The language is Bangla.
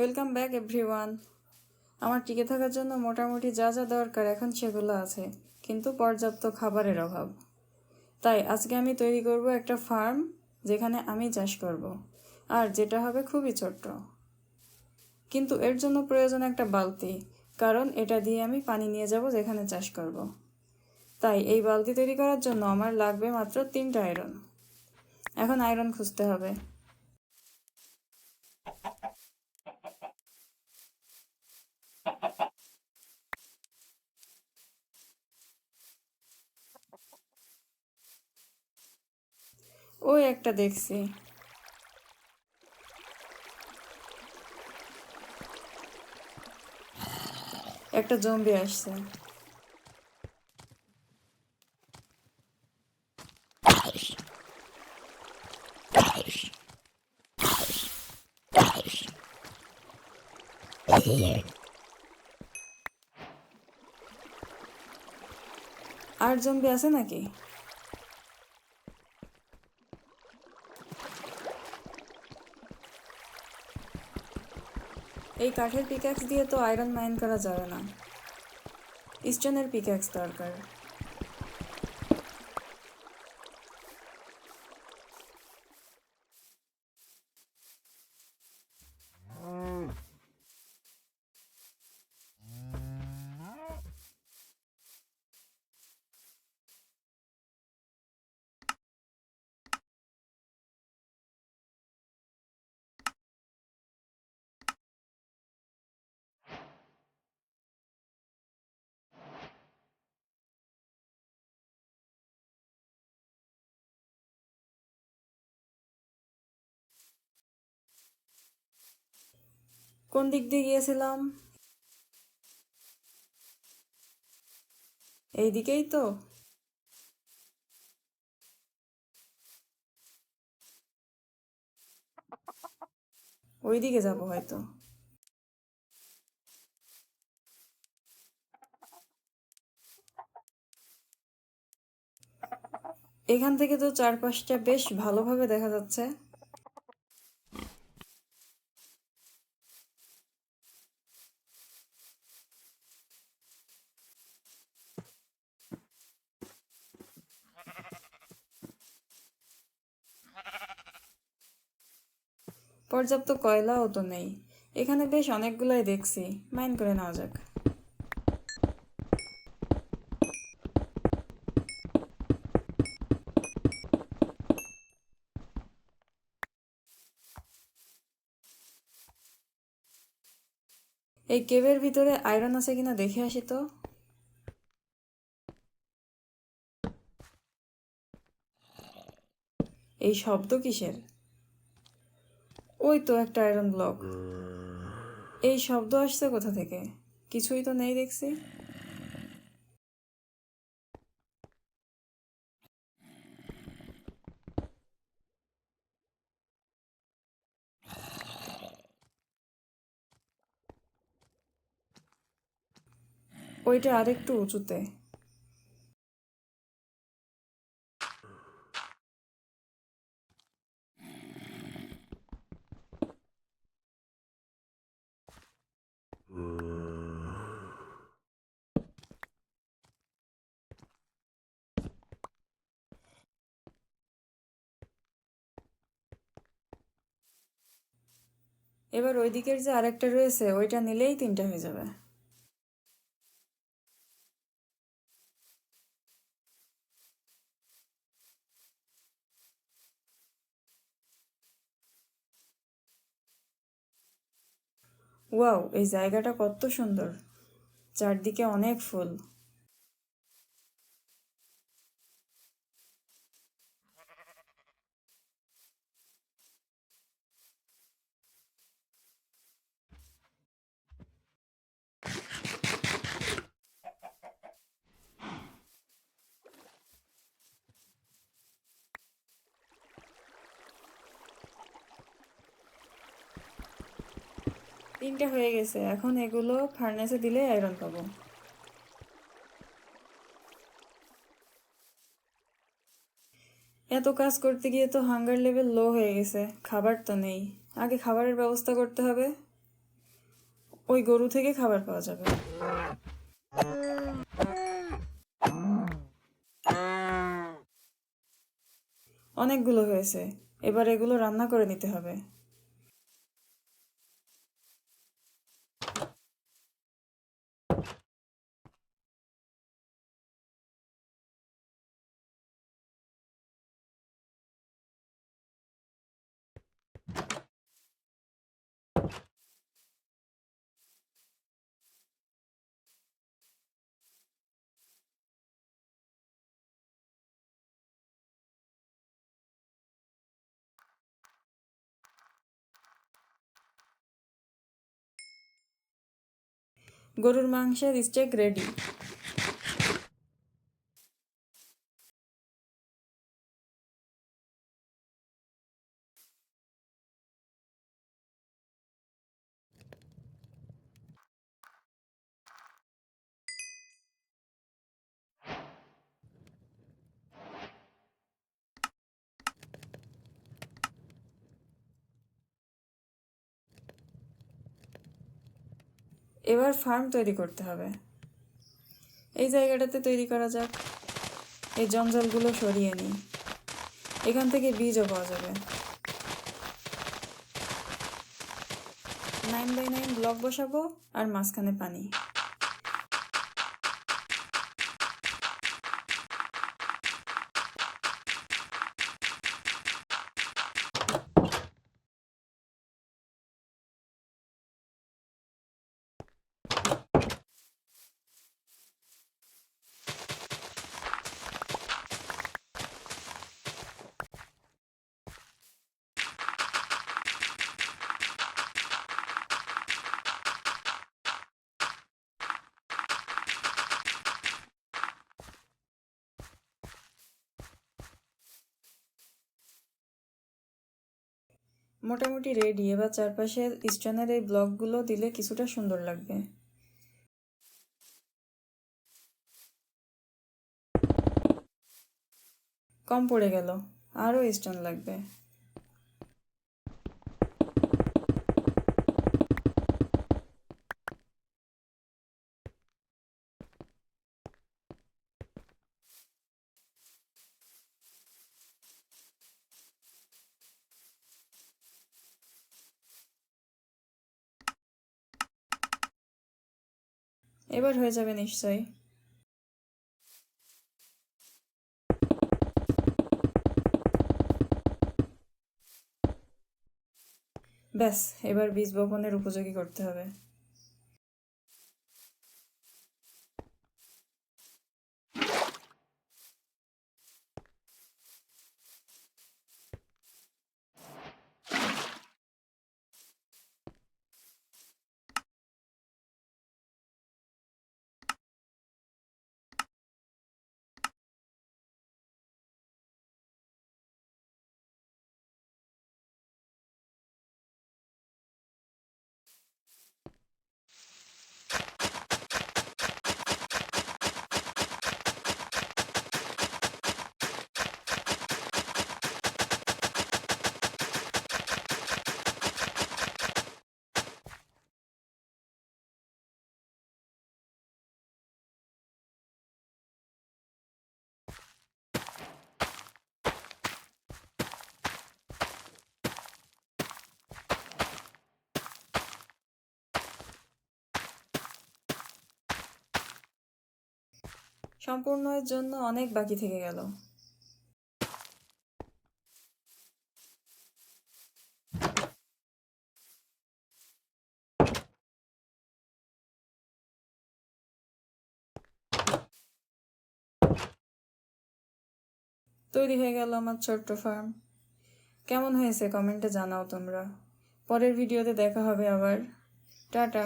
Welcome back everyone. আমার টিকে থাকার জন্য মোটামুটি যা যা দরকার এখন সেগুলো আছে, কিন্তু পর্যাপ্ত খাবারের অভাব। তাই আজকে আমি তৈরি করব একটা ফার্ম, যেখানে আমি চাষ করব, আর যেটা হবে খুবই ছোট্ট। কিন্তু এর জন্য প্রয়োজন একটা বালতি, কারণ এটা দিয়ে আমি পানি নিয়ে যাব যেখানে চাষ করব। তাই এই বালতি তৈরি করার জন্য আমার লাগবে মাত্র 3টা আয়রন। এখন আয়রন খুঁজতে হবে। ওই একটা দেখছি। একটা জম্বি আসছে। আর জম্বি আছে নাকি? এই কাঠের পিক্যাক্স দিয়ে তো আয়রন মাইন করা যাবে না, স্টোনের পিক্যাক্স দরকার। কোন দিক দিয়ে গিয়েছিলাম? এই দিকেই তো। ওই দিকে যাবো হয়তো। এখান থেকে তো চারপাশটা বেশ ভালোভাবে দেখা যাচ্ছে। পর্যাপ্ত কয়লাও তো নেই। এখানে বেশ অনেকগুলাই দেখছি, মাইন করে নেওয়া যাক। এই কেবের ভিতরে আয়রন আছে কিনা দেখে আসি তো। এই শব্দ কিসের? ওই তো একটা আয়রন ব্লক। এই শব্দ আসছে কোথা থেকে? কিছুই তো নেই দেখছি। ওইটা আরেকটু উঁচুতে। এবার ওই দিকের যে আরেকটা রয়েছে ওইটা নিলেই 3টা হয়ে যাবে। ওয়াও, এই জায়গাটা কত সুন্দর! চারদিকে অনেক ফুল। তিনটা হয়ে গেছে, এখন এগুলো ফার্নেসে দিলে আয়রন পাবো। এত কাজ করতে গিয়ে তো হাঙ্গার লেভেল লো হয়ে গেছে, খাবার তো নেই। আগে খাবারের ব্যবস্থা করতে হবে। ওই গরু থেকে খাবার পাওয়া যাবে। অনেকগুলো হয়েছে, এবার এগুলো রান্না করে নিতে হবে। গরুর মাংসের স্টেক রেডি। এবার ফার্ম তৈরি করতে হবে। এই জায়গাটাতে তৈরি করা যাক। এই জঞ্জালগুলো সরিয়ে নিই। এখান থেকে বীজও পাওয়া যাবে। 9x9 ব্লক বসাবো আর মাঝখানে পানি। মোটামুটি রেডি। এবার চারপাশে স্টোনের এই ব্লকগুলো দিলে কিছুটা সুন্দর লাগবে। কম পড়ে গেল, আরও স্টোন লাগবে। এবার হয়ে যাবে নিশ্চয়ই। ব্যাস, এবার বীজ বপনের উপযোগী করতে হবে। সম্পূর্ণের জন্য অনেক বাকি থেকে গেল। তৈরি হয়ে গেল আমার ছোট্ট ফার্ম। কেমন হয়েছে কমেন্টে জানাও তোমরা। পরের ভিডিওতে দেখা হবে আবার। টাটা।